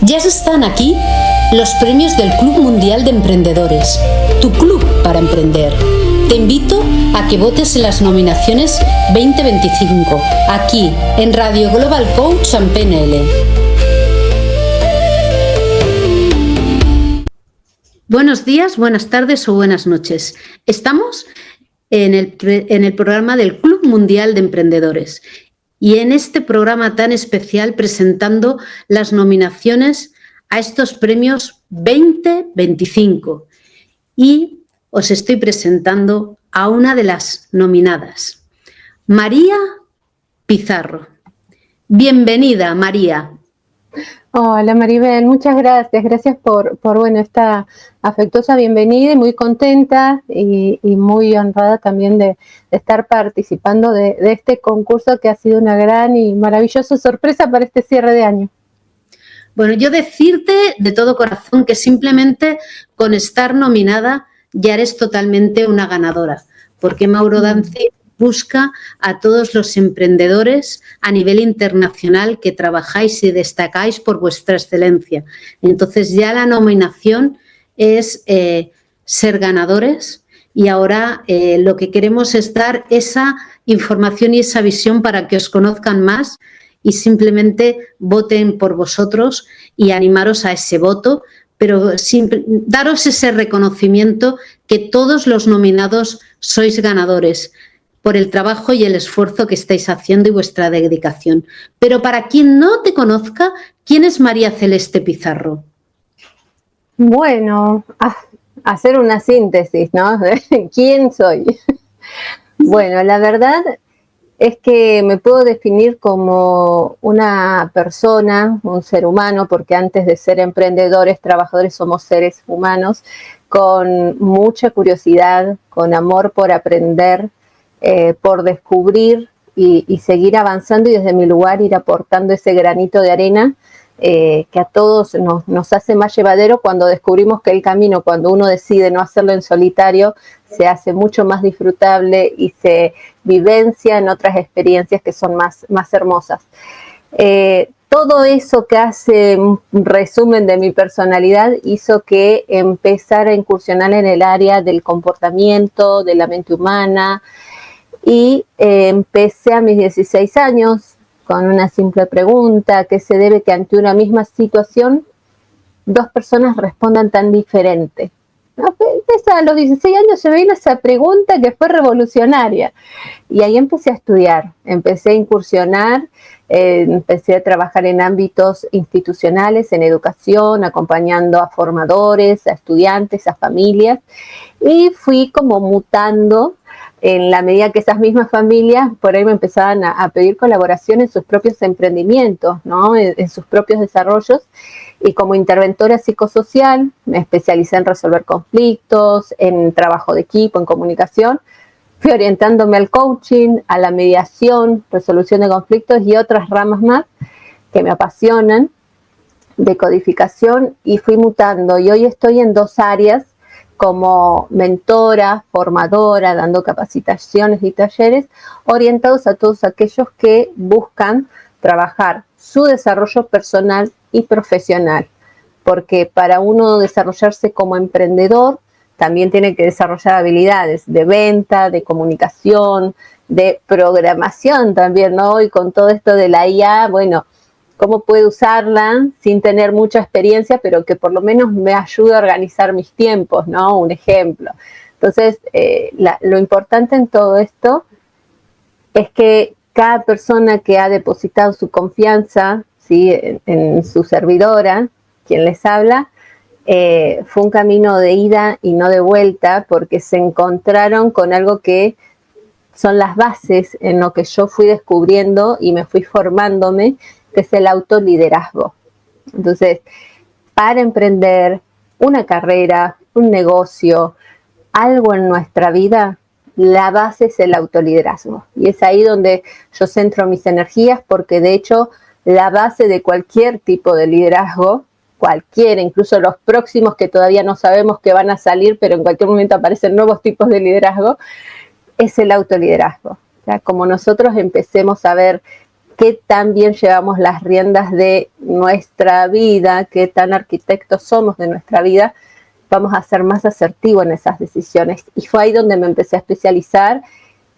Ya están aquí los premios del Club Mundial de Emprendedores, tu club para emprender. Te invito a que votes en las nominaciones 2025, aquí en Radio Global Coach and PNL. Buenos días, buenas tardes o buenas noches. Estamos en el programa del Club Mundial de Emprendedores y en este programa tan especial presentando las nominaciones a estos premios 2025. Y os estoy presentando a una de las nominadas, María Pizarro. Bienvenida, María. Hola Maribel, muchas gracias. Gracias por esta afectuosa bienvenida y muy contenta y muy honrada también de estar participando de este concurso que ha sido una gran y maravillosa sorpresa para este cierre de año. Bueno, yo decirte de todo corazón que simplemente con estar nominada ya eres totalmente una ganadora, porque Mauro Danzi busca a todos los emprendedores a nivel internacional que trabajáis y destacáis por vuestra excelencia. Entonces ya la nominación es ser ganadores y ahora lo que queremos es dar esa información y esa visión para que os conozcan más y simplemente voten por vosotros y animaros a ese voto, pero daros ese reconocimiento que todos los nominados sois ganadores por el trabajo y el esfuerzo que estáis haciendo y vuestra dedicación. Pero para quien no te conozca, ¿quién es María Celeste Pizarro? Bueno, hacer una síntesis, ¿no? ¿Quién soy? Bueno, la verdad es que me puedo definir como una persona, un ser humano, porque antes de ser emprendedores, trabajadores, somos seres humanos, con mucha curiosidad, con amor por aprender, por descubrir y seguir avanzando y desde mi lugar ir aportando ese granito de arena que a todos nos hace más llevadero cuando descubrimos que el camino, cuando uno decide no hacerlo en solitario, se hace mucho más disfrutable y se vivencia en otras experiencias que son más hermosas. Todo eso que hace un resumen de mi personalidad hizo que empezara a incursionar en el área del comportamiento, de la mente humana, y empecé a mis 16 años con una simple pregunta: ¿qué se debe que ante una misma situación dos personas respondan tan diferente? ¿No? A los 16 años se me vino esa pregunta que fue revolucionaria y ahí empecé a estudiar, empecé a incursionar, empecé a trabajar en ámbitos institucionales, en educación, acompañando a formadores, a estudiantes, a familias, y fui como mutando en la medida que esas mismas familias por ahí me empezaban a pedir colaboración en sus propios emprendimientos, ¿no? En sus propios desarrollos. Y como interventora psicosocial me especialicé en resolver conflictos, en trabajo de equipo, en comunicación. Fui orientándome al coaching, a la mediación, resolución de conflictos y otras ramas más que me apasionan, de codificación, y fui mutando. Y hoy estoy en dos áreas, como mentora, formadora, dando capacitaciones y talleres orientados a todos aquellos que buscan trabajar su desarrollo personal y profesional, porque para uno desarrollarse como emprendedor también tiene que desarrollar habilidades de venta, de comunicación, de programación también, ¿no? Y con todo esto de la IA, bueno, cómo puede usarla sin tener mucha experiencia, pero que por lo menos me ayude a organizar mis tiempos, ¿no? Un ejemplo. Entonces, lo importante en todo esto es que cada persona que ha depositado su confianza, ¿sí?, en su servidora, quien les habla, fue un camino de ida y no de vuelta, porque se encontraron con algo que son las bases en lo que yo fui descubriendo y me fui formándome, que es el autoliderazgo. Entonces, para emprender una carrera, un negocio, algo en nuestra vida, la base es el autoliderazgo. Y es ahí donde yo centro mis energías, porque de hecho la base de cualquier tipo de liderazgo, cualquiera, incluso los próximos que todavía no sabemos que van a salir, pero en cualquier momento aparecen nuevos tipos de liderazgo, es el autoliderazgo. ¿Ya? Como nosotros empecemos a ver qué tan bien llevamos las riendas de nuestra vida, qué tan arquitectos somos de nuestra vida, vamos a ser más asertivos en esas decisiones. Y fue ahí donde me empecé a especializar,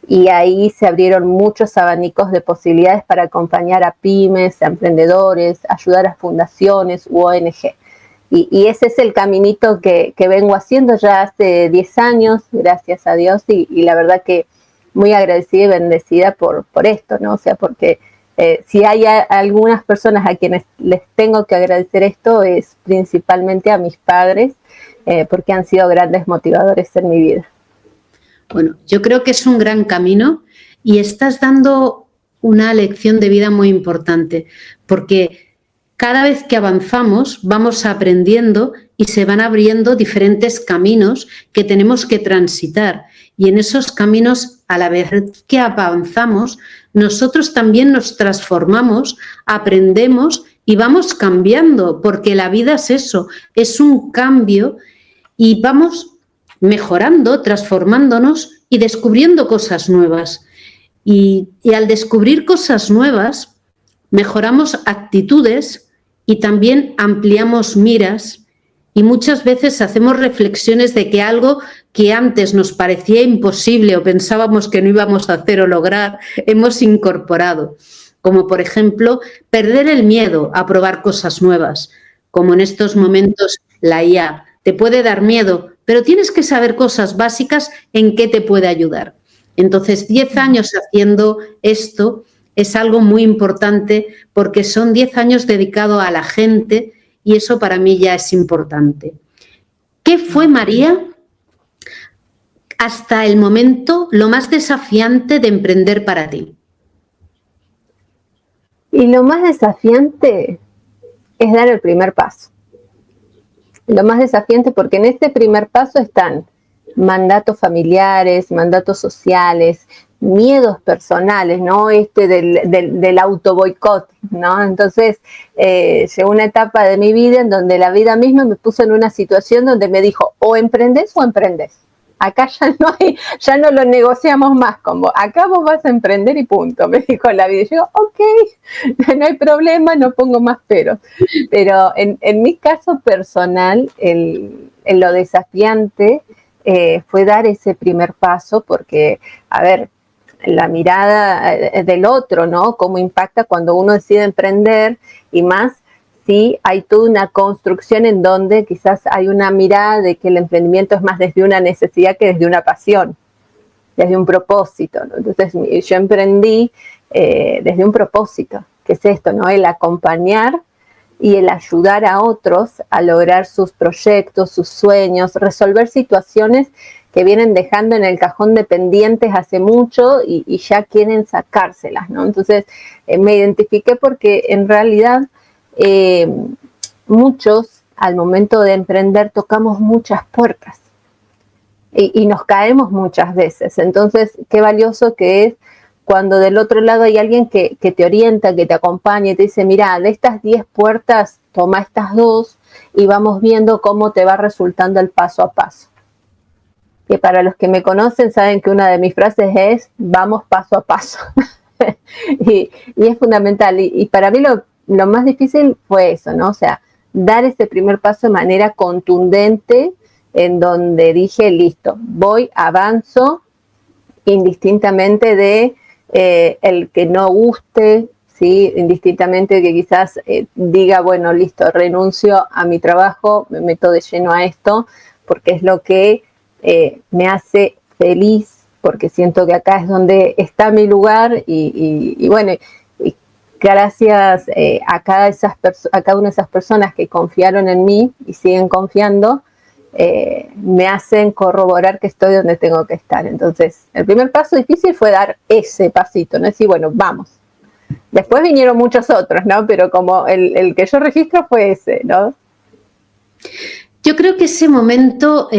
y ahí se abrieron muchos abanicos de posibilidades para acompañar a pymes, a emprendedores, ayudar a fundaciones u ONG. Y ese es el caminito que vengo haciendo ya hace 10 años, gracias a Dios, y la verdad que muy agradecida y bendecida por esto, ¿no? O sea, porque si hay algunas personas a quienes les tengo que agradecer esto, es principalmente a mis padres, porque han sido grandes motivadores en mi vida. Bueno, yo creo que es un gran camino y estás dando una lección de vida muy importante, porque cada vez que avanzamos vamos aprendiendo y se van abriendo diferentes caminos que tenemos que transitar. Y en esos caminos, a la vez que avanzamos, nosotros también nos transformamos, aprendemos y vamos cambiando, porque la vida es eso, es un cambio y vamos mejorando, transformándonos y descubriendo cosas nuevas. Y al descubrir cosas nuevas, mejoramos actitudes y también ampliamos miras, y muchas veces hacemos reflexiones de que algo que antes nos parecía imposible o pensábamos que no íbamos a hacer o lograr, hemos incorporado. Como por ejemplo, perder el miedo a probar cosas nuevas, como en estos momentos la IA. Te puede dar miedo, pero tienes que saber cosas básicas en qué te puede ayudar. Entonces, 10 años haciendo esto es algo muy importante, porque son 10 años dedicados a la gente, y eso para mí ya es importante. ¿Qué fue, María, hasta el momento lo más desafiante de emprender para ti? Y lo más desafiante es dar el primer paso. Lo más desafiante porque en este primer paso están mandatos familiares, mandatos sociales, miedos personales, ¿no? Del auto boicot, ¿no? Entonces, llegó una etapa de mi vida en donde la vida misma me puso en una situación donde me dijo, o emprendes o emprendes. Acá ya no lo negociamos más, como acá vos vas a emprender y punto, me dijo la vida. Y yo, ok, no hay problema, no pongo más peros. Pero en mi caso personal, lo desafiante fue dar ese primer paso, porque, a ver, la mirada del otro, ¿no? Cómo impacta cuando uno decide emprender, y más si hay toda una construcción en donde quizás hay una mirada de que el emprendimiento es más desde una necesidad que desde una pasión, desde un propósito, ¿no? Entonces yo emprendí desde un propósito, que es esto, ¿no? El acompañar y el ayudar a otros a lograr sus proyectos, sus sueños, resolver situaciones que vienen dejando en el cajón de pendientes hace mucho y ya quieren sacárselas, ¿no? Entonces me identifiqué porque en realidad muchos al momento de emprender tocamos muchas puertas y nos caemos muchas veces. Entonces qué valioso que es cuando del otro lado hay alguien que te orienta, que te acompaña y te dice, mira, de estas 10 puertas toma estas 2 y vamos viendo cómo te va resultando el paso a paso. Que para los que me conocen saben que una de mis frases es, vamos paso a paso. y es fundamental. Y para mí lo más difícil fue eso, ¿no? O sea, dar ese primer paso de manera contundente, en donde dije, listo, avanzo, indistintamente de el que no guste, ¿sí? Indistintamente de que quizás diga, bueno, listo, renuncio a mi trabajo, me meto de lleno a esto, porque es lo que me hace feliz, porque siento que acá es donde está mi lugar y bueno, y gracias a cada una de esas personas que confiaron en mí y siguen confiando, me hacen corroborar que estoy donde tengo que estar. Entonces, el primer paso difícil fue dar ese pasito, ¿no? Decir, bueno, vamos. Después vinieron muchos otros, ¿no? Pero como el que yo registro fue ese, ¿no? Yo creo que ese momento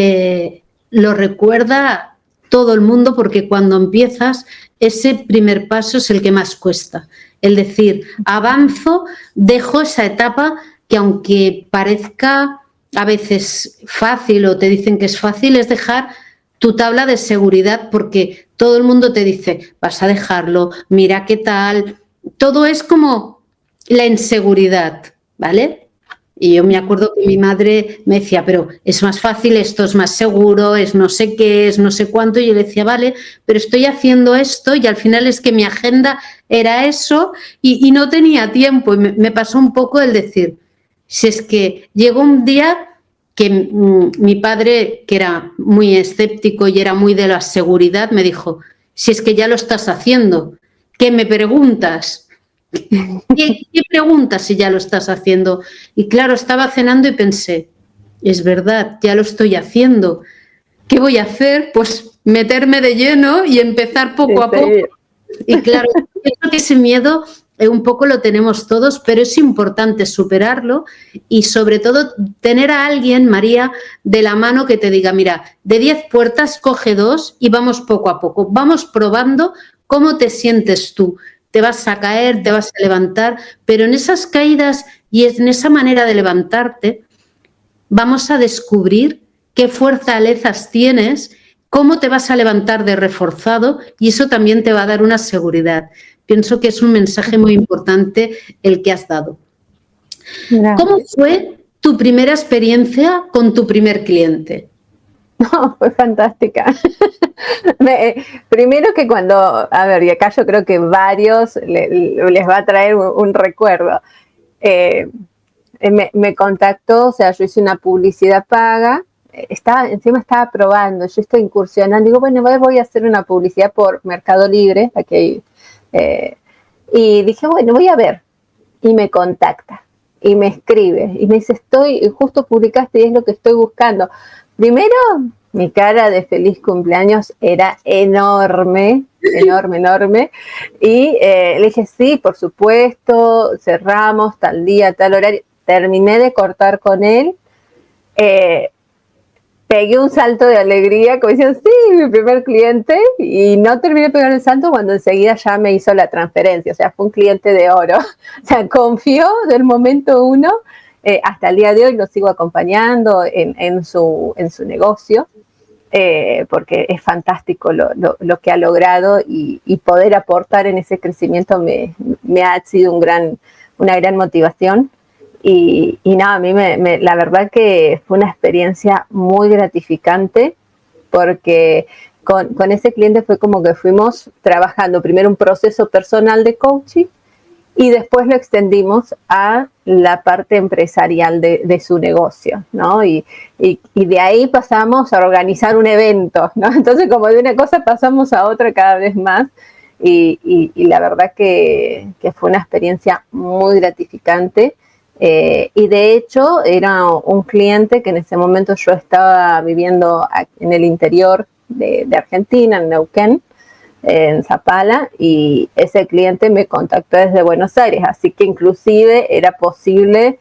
lo recuerda todo el mundo, porque cuando empiezas, ese primer paso es el que más cuesta. El decir, avanzo, dejo esa etapa que, aunque parezca a veces fácil o te dicen que es fácil, es dejar tu tabla de seguridad, porque todo el mundo te dice, vas a dejarlo, mira qué tal, todo es como la inseguridad, ¿vale? Y yo me acuerdo que mi madre me decía, pero es más fácil, esto es más seguro, es no sé qué, es no sé cuánto. Y yo le decía, vale, pero estoy haciendo esto y al final es que mi agenda era eso y no tenía tiempo. Y me pasó un poco el decir, si es que llegó un día que mi padre, que era muy escéptico y era muy de la seguridad, me dijo, si es que ya lo estás haciendo, ¿qué me preguntas? ¿Qué preguntas si ya lo estás haciendo? Y claro, estaba cenando y pensé, es verdad, ya lo estoy haciendo. ¿Qué voy a hacer? Pues meterme de lleno y empezar poco a poco. Y claro, creo que ese miedo un poco lo tenemos todos, pero es importante superarlo y sobre todo tener a alguien, María, de la mano que te diga, mira, de 10 puertas coge 2 y vamos poco a poco, vamos probando cómo te sientes tú. Te vas a caer, te vas a levantar, pero en esas caídas y en esa manera de levantarte vamos a descubrir qué fortalezas tienes, cómo te vas a levantar de reforzado y eso también te va a dar una seguridad. Pienso que es un mensaje muy importante el que has dado. Gracias. ¿Cómo fue tu primera experiencia con tu primer cliente? No, fue fantástica. Primero que cuando, a ver, y acá yo creo que varios les va a traer un recuerdo. Me contactó, o sea, yo hice una publicidad paga, encima estaba probando, yo estoy incursionando, digo, bueno, voy a hacer una publicidad por Mercado Libre, aquí, y dije, bueno, voy a ver, y me contacta, y me escribe, y me dice, justo publicaste y es lo que estoy buscando. Primero, mi cara de feliz cumpleaños era enorme, enorme, enorme. Y le dije, sí, por supuesto, cerramos tal día, tal horario. Terminé de cortar con él. Pegué un salto de alegría, como diciendo, sí, mi primer cliente. Y no terminé de pegar el salto cuando enseguida ya me hizo la transferencia. O sea, fue un cliente de oro. O sea, confió del momento uno. Hasta el día de hoy lo sigo acompañando en su negocio, porque es fantástico lo que ha logrado y poder aportar en ese crecimiento me ha sido una gran motivación. Y nada, a mí la verdad que fue una experiencia muy gratificante porque con ese cliente fue como que fuimos trabajando primero un proceso personal de coaching y después lo extendimos a la parte empresarial de su negocio, ¿no? Y de ahí pasamos a organizar un evento, ¿no? Entonces, como de una cosa pasamos a otra cada vez más y la verdad que fue una experiencia muy gratificante. Y de hecho, era un cliente que en ese momento yo estaba viviendo en el interior de Argentina, en Neuquén, en Zapala, y ese cliente me contactó desde Buenos Aires, así que inclusive era posible,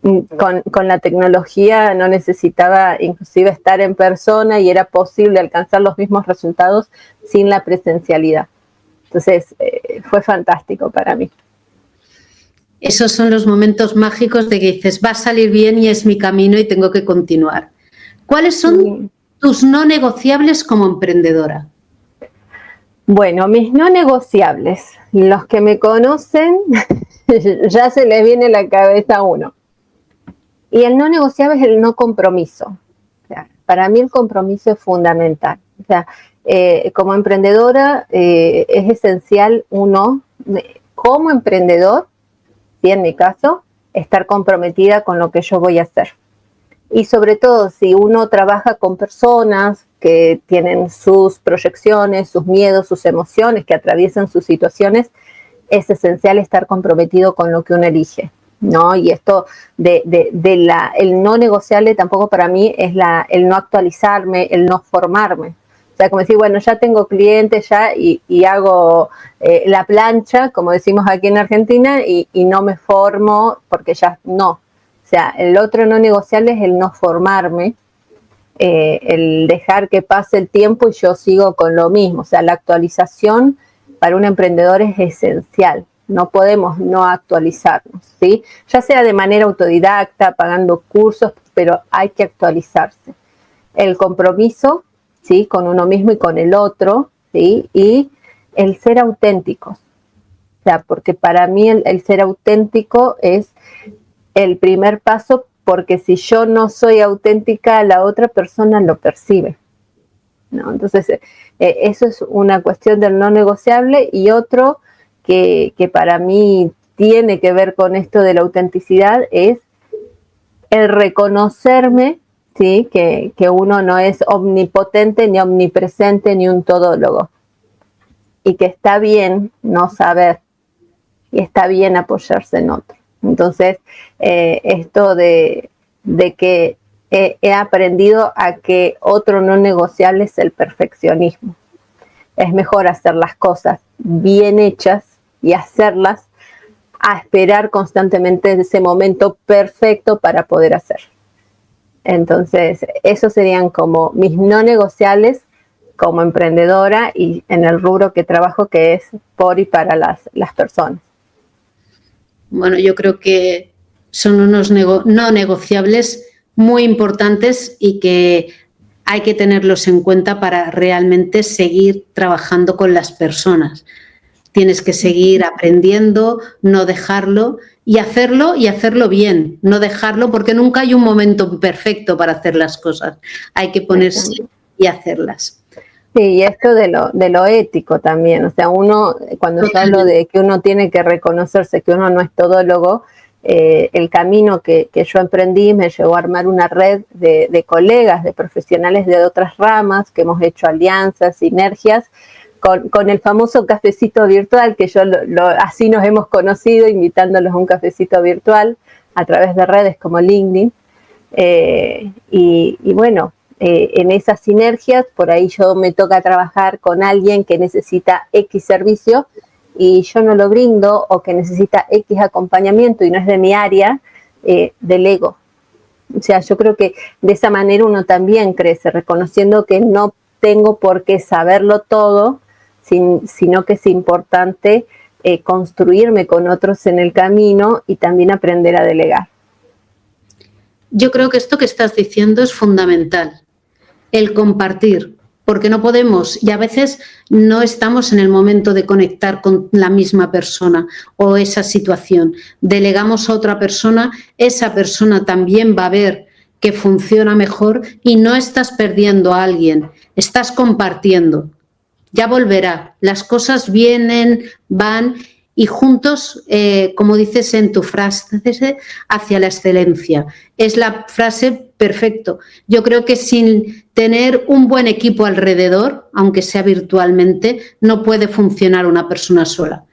con la tecnología no necesitaba inclusive estar en persona y era posible alcanzar los mismos resultados sin la presencialidad. Entonces, fue fantástico para mí. Esos son los momentos mágicos de que dices, va a salir bien y es mi camino y tengo que continuar. ¿Cuáles son tus no negociables como emprendedora? Bueno, mis no negociables, los que me conocen, ya se les viene a la cabeza a uno. Y el no negociable es el no compromiso. O sea, para mí el compromiso es fundamental. O sea, como emprendedora es esencial uno, como emprendedor, y en mi caso, estar comprometida con lo que yo voy a hacer. Y sobre todo, si uno trabaja con personas que tienen sus proyecciones, sus miedos, sus emociones, que atraviesan sus situaciones, es esencial estar comprometido con lo que uno elige, ¿no? Y esto el no negociable tampoco para mí es el no actualizarme, el no formarme. O sea, como decir, bueno, ya tengo clientes ya y hago la plancha, como decimos aquí en Argentina, y no me formo porque ya no. O sea, el otro no negociable es el no formarme, el dejar que pase el tiempo y yo sigo con lo mismo. O sea, la actualización para un emprendedor es esencial. No podemos no actualizarnos, ¿sí? Ya sea de manera autodidacta, pagando cursos, pero hay que actualizarse. El compromiso, ¿sí? Con uno mismo y con el otro, ¿sí? Y el ser auténticos. O sea, porque para mí el ser auténtico es el primer paso, porque si yo no soy auténtica, la otra persona lo percibe, ¿no? Entonces, eso es una cuestión del no negociable. Y otro que para mí tiene que ver con esto de la autenticidad es el reconocerme, ¿sí? Que uno no es omnipotente, ni omnipresente, ni un todólogo. Y que está bien no saber, y está bien apoyarse en otro. Entonces, esto de que he aprendido a que otro no negociable es el perfeccionismo. Es mejor hacer las cosas bien hechas y hacerlas a esperar constantemente ese momento perfecto para poder hacer. Entonces, esos serían como mis no negociables como emprendedora y en el rubro que trabajo, que es por y para las personas. Bueno, yo creo que son unos no negociables muy importantes y que hay que tenerlos en cuenta para realmente seguir trabajando con las personas. Tienes que seguir aprendiendo, no dejarlo y hacerlo bien, no dejarlo, porque nunca hay un momento perfecto para hacer las cosas. Hay que ponerse y hacerlas. Sí, y esto de lo ético también. O sea, uno, cuando yo hablo de que uno tiene que reconocerse que uno no es todólogo, el camino que yo emprendí me llevó a armar una red de colegas, de profesionales de otras ramas, que hemos hecho alianzas, sinergias, con el famoso cafecito virtual, que así nos hemos conocido, invitándolos a un cafecito virtual a través de redes como LinkedIn. Y bueno, en esas sinergias, por ahí yo me toca trabajar con alguien que necesita X servicio y yo no lo brindo, o que necesita X acompañamiento y no es de mi área, delego. O sea, yo creo que de esa manera uno también crece, reconociendo que no tengo por qué saberlo todo, sino que es importante construirme con otros en el camino y también aprender a delegar. Yo creo que esto que estás diciendo es fundamental, el compartir, porque no podemos, y a veces no estamos en el momento de conectar con la misma persona o esa situación. Delegamos a otra persona, esa persona también va a ver que funciona mejor y no estás perdiendo a alguien, estás compartiendo. Ya volverá, las cosas vienen, van y juntos, como dices en tu frase, hacia la excelencia. Es la frase perfecta. Yo creo que sin tener un buen equipo alrededor, aunque sea virtualmente, no puede funcionar una persona sola.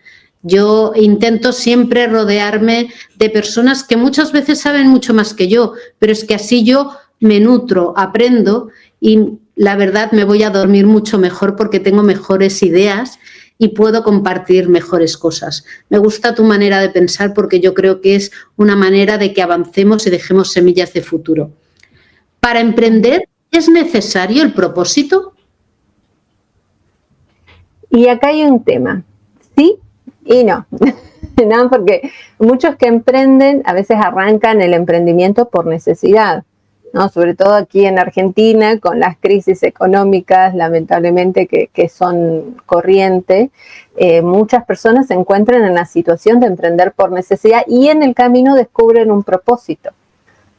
Yo intento siempre rodearme de personas que muchas veces saben mucho más que yo, pero es que así yo me nutro, aprendo y la verdad me voy a dormir mucho mejor porque tengo mejores ideas y puedo compartir mejores cosas. Me gusta tu manera de pensar porque yo creo que es una manera de que avancemos y dejemos semillas de futuro. Para emprender, ¿es necesario el propósito? Y acá hay un tema, sí y no. No, porque muchos que emprenden a veces arrancan el emprendimiento por necesidad, ¿no? Sobre todo aquí en Argentina, con las crisis económicas, lamentablemente, que son corriente, muchas personas se encuentran en la situación de emprender por necesidad y en el camino descubren un propósito.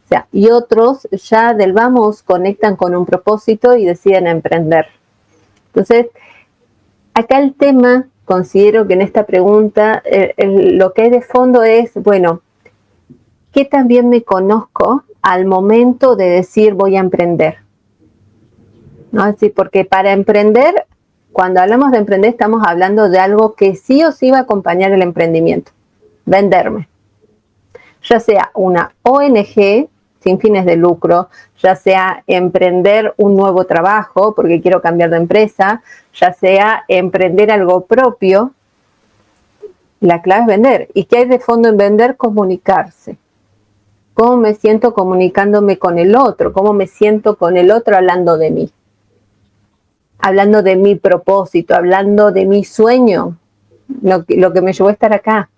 O sea, y otros ya del vamos conectan con un propósito y deciden emprender. Entonces, acá el tema, considero que en esta pregunta, lo que hay de fondo es, bueno, ¿qué también me conozco al momento de decir voy a emprender? ¿No? Así, porque para emprender, cuando hablamos de emprender, estamos hablando de algo que sí o sí va a acompañar el emprendimiento, venderme. Ya sea una ONG sin fines de lucro, ya sea emprender un nuevo trabajo porque quiero cambiar de empresa, ya sea emprender algo propio, la clave es vender. ¿Y qué hay de fondo en vender? Comunicarse. ¿Cómo me siento comunicándome con el otro? ¿Cómo me siento con el otro hablando de mí? Hablando de mi propósito, hablando de mi sueño, lo que me llevó a estar acá.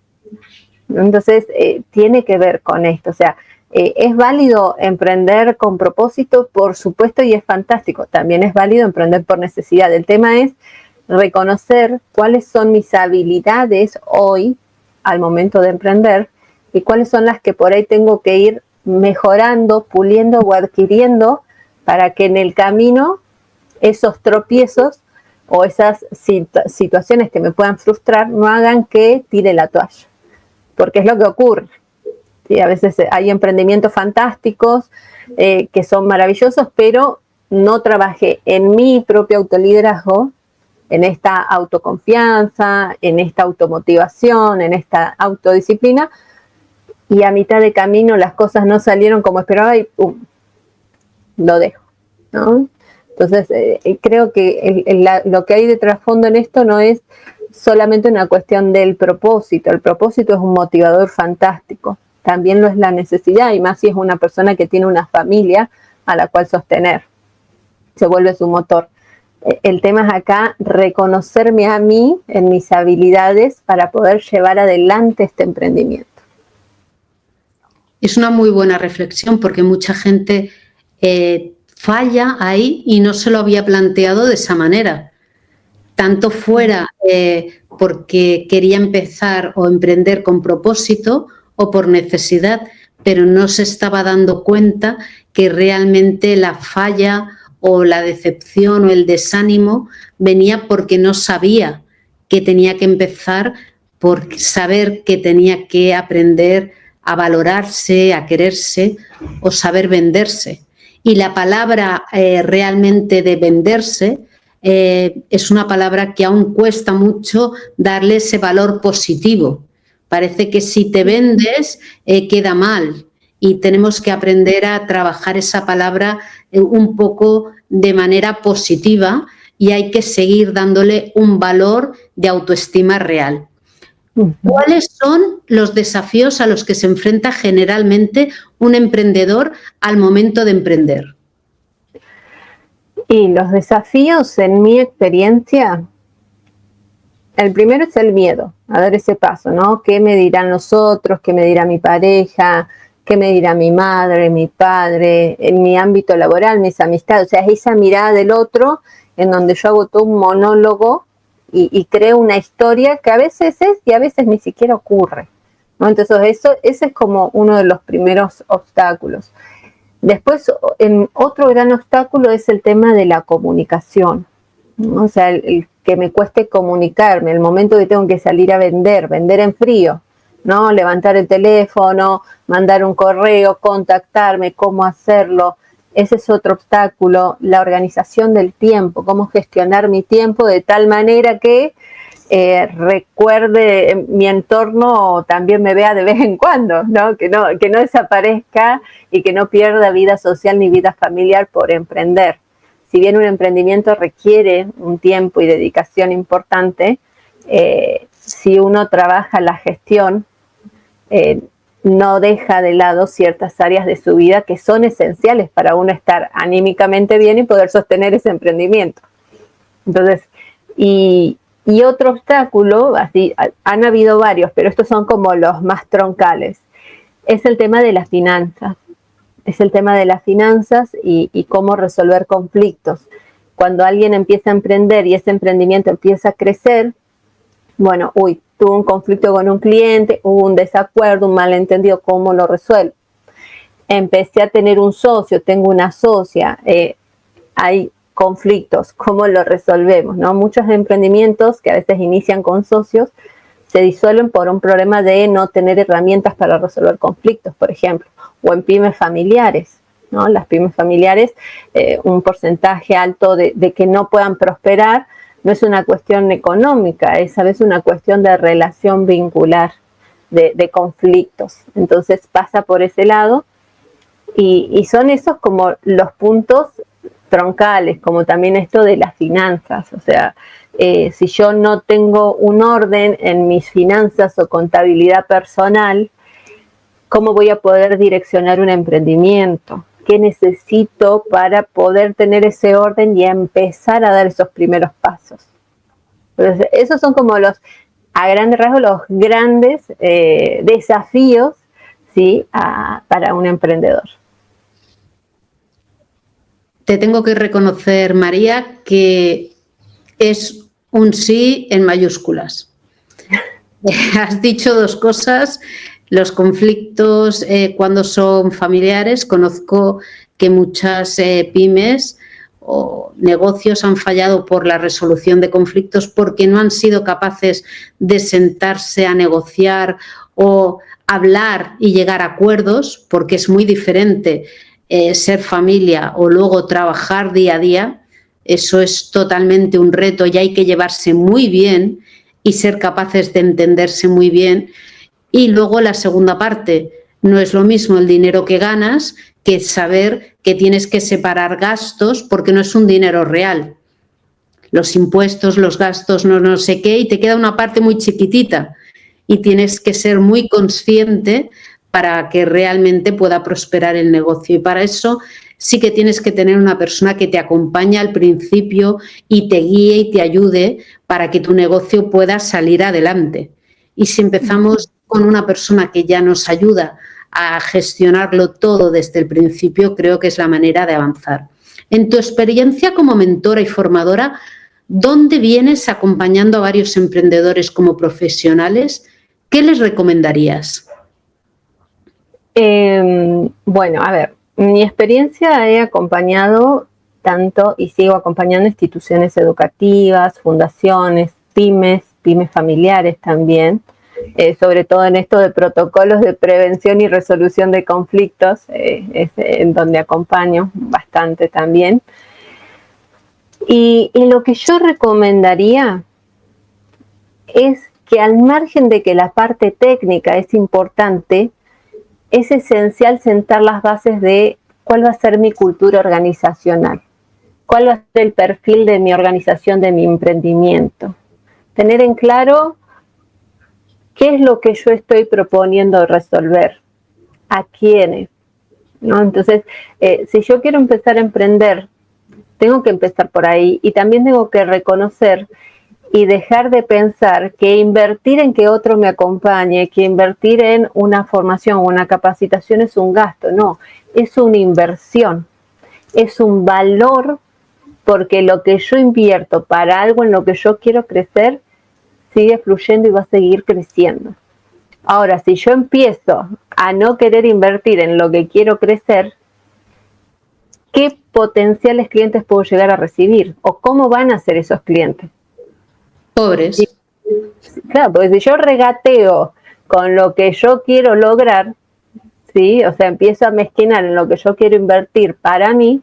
Entonces, tiene que ver con esto. O sea, ¿es válido emprender con propósito? Por supuesto, y es fantástico. También es válido emprender por necesidad. El tema es reconocer cuáles son mis habilidades hoy al momento de emprender y cuáles son las que por ahí tengo que ir mejorando, puliendo o adquiriendo para que en el camino esos tropiezos o esas situaciones que me puedan frustrar no hagan que tire la toalla, porque es lo que ocurre. ¿Sí? A veces hay emprendimientos fantásticos que son maravillosos, pero no trabajé en mi propio autoliderazgo, en esta autoconfianza, en esta automotivación, en esta autodisciplina, y a mitad de camino las cosas no salieron como esperaba y lo dejo, ¿no? Entonces, creo que lo que hay de trasfondo en esto no es solamente una cuestión del propósito. El propósito es un motivador fantástico. También lo es la necesidad, y más si es una persona que tiene una familia a la cual sostener. Se vuelve su motor. El tema es acá reconocerme a mí en mis habilidades para poder llevar adelante este emprendimiento. Es una muy buena reflexión porque mucha gente falla ahí y no se lo había planteado de esa manera. Tanto fuera porque quería empezar o emprender con propósito o por necesidad, pero no se estaba dando cuenta que realmente la falla o la decepción o el desánimo venía porque no sabía que tenía que empezar, por saber que tenía que aprender a valorarse, a quererse o saber venderse. Y la palabra realmente de venderse es una palabra que aún cuesta mucho darle ese valor positivo. Parece que si te vendes queda mal y tenemos que aprender a trabajar esa palabra un poco de manera positiva y hay que seguir dándole un valor de autoestima real. ¿Cuáles son los desafíos a los que se enfrenta generalmente un emprendedor al momento de emprender? Y los desafíos, en mi experiencia, el primero es el miedo a dar ese paso, ¿no? ¿Qué me dirán los otros? ¿Qué me dirá mi pareja? ¿Qué me dirá mi madre, mi padre? En mi ámbito laboral, mis amistades. O sea, es esa mirada del otro en donde yo hago todo un monólogo y creo una historia que a veces es y a veces ni siquiera ocurre, ¿no? Entonces, ese es como uno de los primeros obstáculos. Después, otro gran obstáculo es el tema de la comunicación, ¿no? O sea, el que me cueste comunicarme, el momento que tengo que salir a vender en frío, ¿no? Levantar el teléfono, mandar un correo, contactarme, cómo hacerlo. Ese es otro obstáculo. La organización del tiempo, cómo gestionar mi tiempo de tal manera que recuerde mi entorno, también me vea de vez en cuando, ¿no? Que no desaparezca y que no pierda vida social ni vida familiar por emprender. Si bien un emprendimiento requiere un tiempo y dedicación importante, si uno trabaja la gestión, no deja de lado ciertas áreas de su vida que son esenciales para uno estar anímicamente bien y poder sostener ese emprendimiento. Entonces, y otro obstáculo, así, han habido varios, pero estos son como los más troncales, es el tema de las finanzas. Es el tema de las finanzas y cómo resolver conflictos. Cuando alguien empieza a emprender y ese emprendimiento empieza a crecer, bueno, tuvo un conflicto con un cliente, hubo un desacuerdo, un malentendido, ¿cómo lo resuelvo? Empecé a tener un socio, tengo una socia, hay conflictos, ¿cómo lo resolvemos? ¿No? Muchos emprendimientos que a veces inician con socios se disuelven por un problema de no tener herramientas para resolver conflictos, por ejemplo, o en pymes familiares, ¿no? Las pymes familiares, un porcentaje alto de que no puedan prosperar, no es una cuestión económica, es a veces una cuestión de relación vincular, de conflictos. Entonces pasa por ese lado y son esos como los puntos troncales, como también esto de las finanzas. O sea, si yo no tengo un orden en mis finanzas o contabilidad personal, ¿cómo voy a poder direccionar un emprendimiento? ¿Qué necesito para poder tener ese orden y empezar a dar esos primeros pasos? Entonces, esos son como a grandes rasgos, los grandes desafíos, ¿sí? Para un emprendedor. Te tengo que reconocer, María, que es un sí en mayúsculas. Has dicho dos cosas. Los conflictos cuando son familiares, conozco que muchas pymes o negocios han fallado por la resolución de conflictos porque no han sido capaces de sentarse a negociar o hablar y llegar a acuerdos, porque es muy diferente ser familia o luego trabajar día a día. Eso es totalmente un reto y hay que llevarse muy bien y ser capaces de entenderse muy bien. Y luego la segunda parte, no es lo mismo el dinero que ganas que saber que tienes que separar gastos porque no es un dinero real. Los impuestos, los gastos, no sé qué, y te queda una parte muy chiquitita y tienes que ser muy consciente para que realmente pueda prosperar el negocio. Y para eso sí que tienes que tener una persona que te acompañe al principio y te guíe y te ayude para que tu negocio pueda salir adelante. Y si empezamos con una persona que ya nos ayuda a gestionarlo todo desde el principio, creo que es la manera de avanzar. En tu experiencia como mentora y formadora, ¿dónde vienes acompañando a varios emprendedores como profesionales? ¿Qué les recomendarías? Bueno, a ver, mi experiencia he acompañado tanto y sigo acompañando instituciones educativas, fundaciones, pymes familiares también, sobre todo en esto de protocolos de prevención y resolución de conflictos, es en donde acompaño bastante también. Y lo que yo recomendaría es que al margen de que la parte técnica es importante, es esencial sentar las bases de cuál va a ser mi cultura organizacional, cuál va a ser el perfil de mi organización, de mi emprendimiento. Tener en claro qué es lo que yo estoy proponiendo resolver, a quiénes, ¿no? Entonces, si yo quiero empezar a emprender, tengo que empezar por ahí y también tengo que reconocer y dejar de pensar que invertir en que otro me acompañe, que invertir en una formación o una capacitación es un gasto. No, es una inversión, es un valor, porque lo que yo invierto para algo en lo que yo quiero crecer sigue fluyendo y va a seguir creciendo. Ahora, si yo empiezo a no querer invertir en lo que quiero crecer, ¿qué potenciales clientes puedo llegar a recibir? ¿O cómo van a ser esos clientes? Pobres. Claro, porque si yo regateo con lo que yo quiero lograr, ¿sí? O sea, empiezo a mezquinar en lo que yo quiero invertir para mí,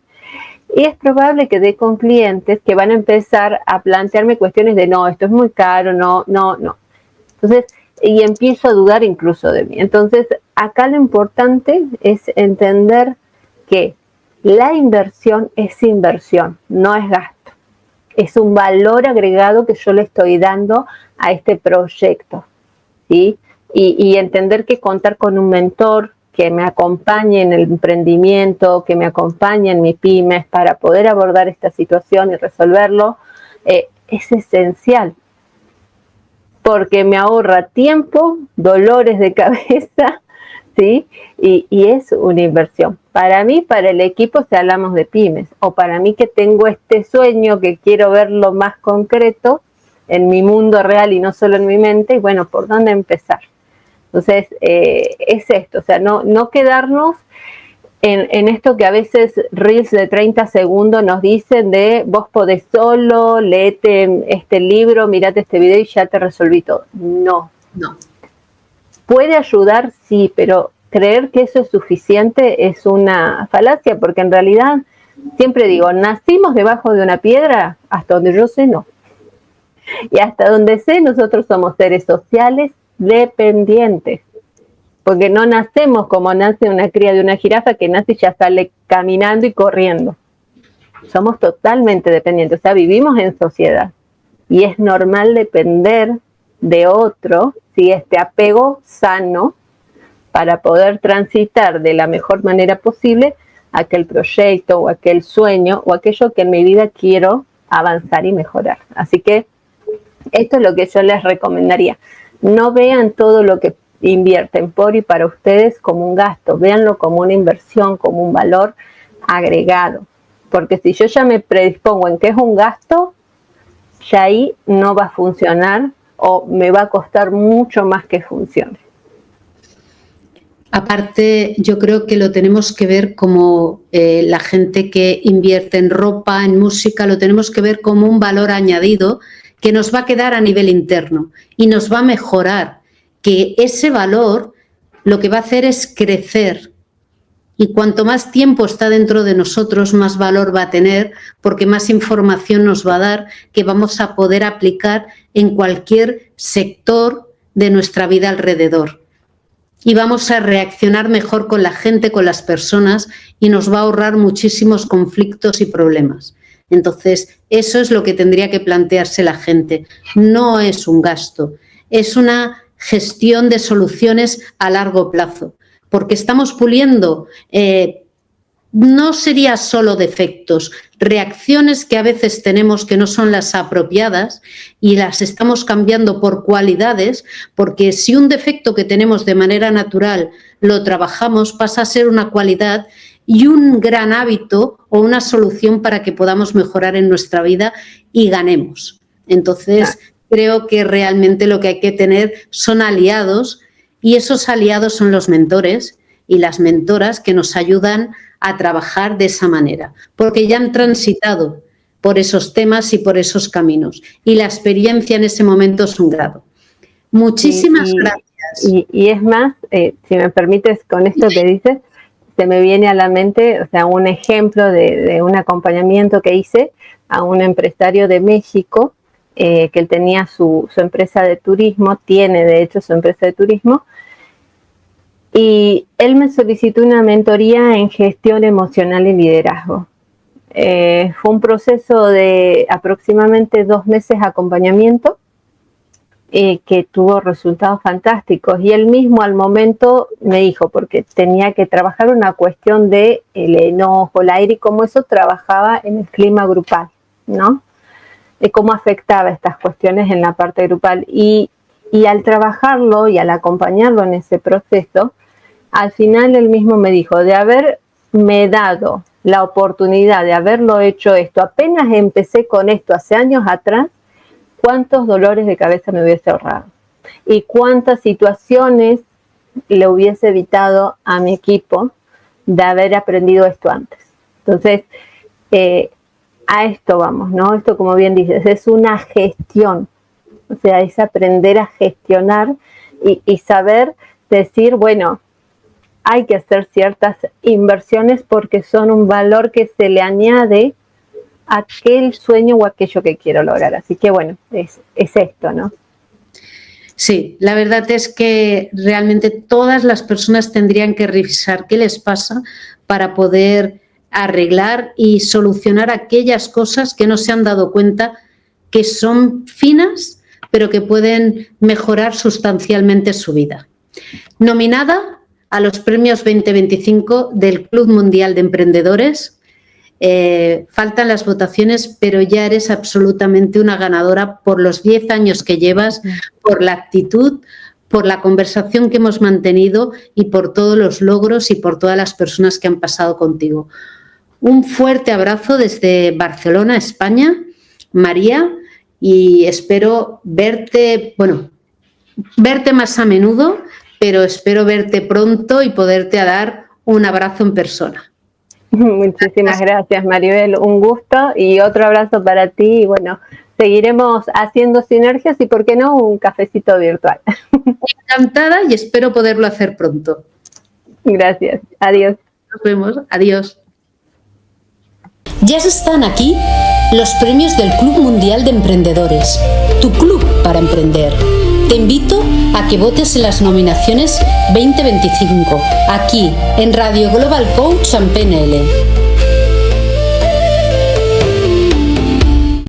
y es probable que dé con clientes que van a empezar a plantearme cuestiones de no, esto es muy caro, no. Entonces, y empiezo a dudar incluso de mí. Entonces, acá lo importante es entender que la inversión es inversión, no es gasto. Es un valor agregado que yo le estoy dando a este proyecto, ¿sí? Y entender que contar con un mentor que me acompañe en el emprendimiento, que me acompañe en mi pymes para poder abordar esta situación y resolverlo, es esencial, porque me ahorra tiempo, dolores de cabeza, ¿sí? Y es una inversión. Para mí, para el equipo, si hablamos de pymes, o para mí que tengo este sueño que quiero verlo más concreto en mi mundo real y no solo en mi mente, y bueno, ¿por dónde empezar? Entonces, es esto, o sea, no quedarnos en esto que a veces reels de 30 segundos nos dicen de vos podés solo, léete este libro, mirate este video y ya te resolví todo. No. Puede ayudar, sí, pero creer que eso es suficiente es una falacia, porque en realidad, siempre digo, nacimos debajo de una piedra, hasta donde yo sé, no. Y hasta donde sé, nosotros somos seres sociales dependientes, porque no nacemos como nace una cría de una jirafa que nace y ya sale caminando y corriendo. Somos totalmente dependientes, o sea, vivimos en sociedad y es normal depender de otro, ¿sí? Este apego sano para poder transitar de la mejor manera posible aquel proyecto o aquel sueño o aquello que en mi vida quiero avanzar y mejorar. Así que esto es lo que yo les recomendaría. No vean todo lo que invierten por y para ustedes como un gasto, véanlo como una inversión, como un valor agregado. Porque si yo ya me predispongo en que es un gasto, ya ahí no va a funcionar o me va a costar mucho más que funcione. Aparte, yo creo que lo tenemos que ver como la gente que invierte en ropa, en música, lo tenemos que ver como un valor añadido que nos va a quedar a nivel interno y nos va a mejorar, que ese valor lo que va a hacer es crecer. Y cuanto más tiempo está dentro de nosotros, más valor va a tener, porque más información nos va a dar que vamos a poder aplicar en cualquier sector de nuestra vida alrededor. Y vamos a reaccionar mejor con la gente, con las personas, y nos va a ahorrar muchísimos conflictos y problemas. Entonces, eso es lo que tendría que plantearse la gente. No es un gasto, es una gestión de soluciones a largo plazo, porque estamos puliendo, no sería solo defectos, reacciones que a veces tenemos que no son las apropiadas y las estamos cambiando por cualidades, porque si un defecto que tenemos de manera natural lo trabajamos, pasa a ser una cualidad y un gran hábito o una solución para que podamos mejorar en nuestra vida y ganemos. Entonces, creo que realmente lo que hay que tener son aliados, y esos aliados son los mentores y las mentoras que nos ayudan a trabajar de esa manera, porque ya han transitado por esos temas y por esos caminos, y la experiencia en ese momento es un grado. Muchísimas gracias. Y es más, si me permites, con esto que dices, se me viene a la mente, o sea, un ejemplo de un acompañamiento que hice a un empresario de México, que él tenía su empresa de turismo, tiene de hecho su empresa de turismo, y él me solicitó una mentoría en gestión emocional y liderazgo. Fue un proceso de aproximadamente 2 meses de acompañamiento, que tuvo resultados fantásticos, y él mismo al momento me dijo, porque tenía que trabajar una cuestión de el enojo, el aire, y cómo eso trabajaba en el clima grupal, ¿no? De cómo afectaba estas cuestiones en la parte grupal, y al trabajarlo y al acompañarlo en ese proceso, al final él mismo me dijo, de haberme dado la oportunidad de haberlo hecho esto, apenas empecé con esto hace años atrás, cuántos dolores de cabeza me hubiese ahorrado y cuántas situaciones le hubiese evitado a mi equipo de haber aprendido esto antes. Entonces, a esto vamos, ¿no? Esto, como bien dices, es una gestión, o sea, es aprender a gestionar y saber decir, bueno, hay que hacer ciertas inversiones porque son un valor que se le añade a aquel sueño o aquello que quiero lograr. Así que bueno, es esto, ¿no? Sí, la verdad es que realmente todas las personas tendrían que revisar qué les pasa para poder arreglar y solucionar aquellas cosas que no se han dado cuenta que son finas, pero que pueden mejorar sustancialmente su vida. Nominada a los premios 2025 del Club Mundial de Emprendedores. Faltan las votaciones, pero ya eres absolutamente una ganadora por los 10 años que llevas, por la actitud, por la conversación que hemos mantenido y por todos los logros y por todas las personas que han pasado contigo. Un fuerte abrazo desde Barcelona, España, María, y espero verte más a menudo, pero espero verte pronto y poderte dar un abrazo en persona. Muchísimas gracias, Maribel, un gusto y otro abrazo para ti, y bueno, seguiremos haciendo sinergias y, ¿por qué no?, un cafecito virtual. Encantada y espero poderlo hacer pronto. Gracias, adiós. Nos vemos, adiós. Ya están aquí los premios del Club Mundial de Emprendedores, tu club para emprender. Te invito a que votes en las nominaciones 2025, aquí en Radio Global Coach and PNL.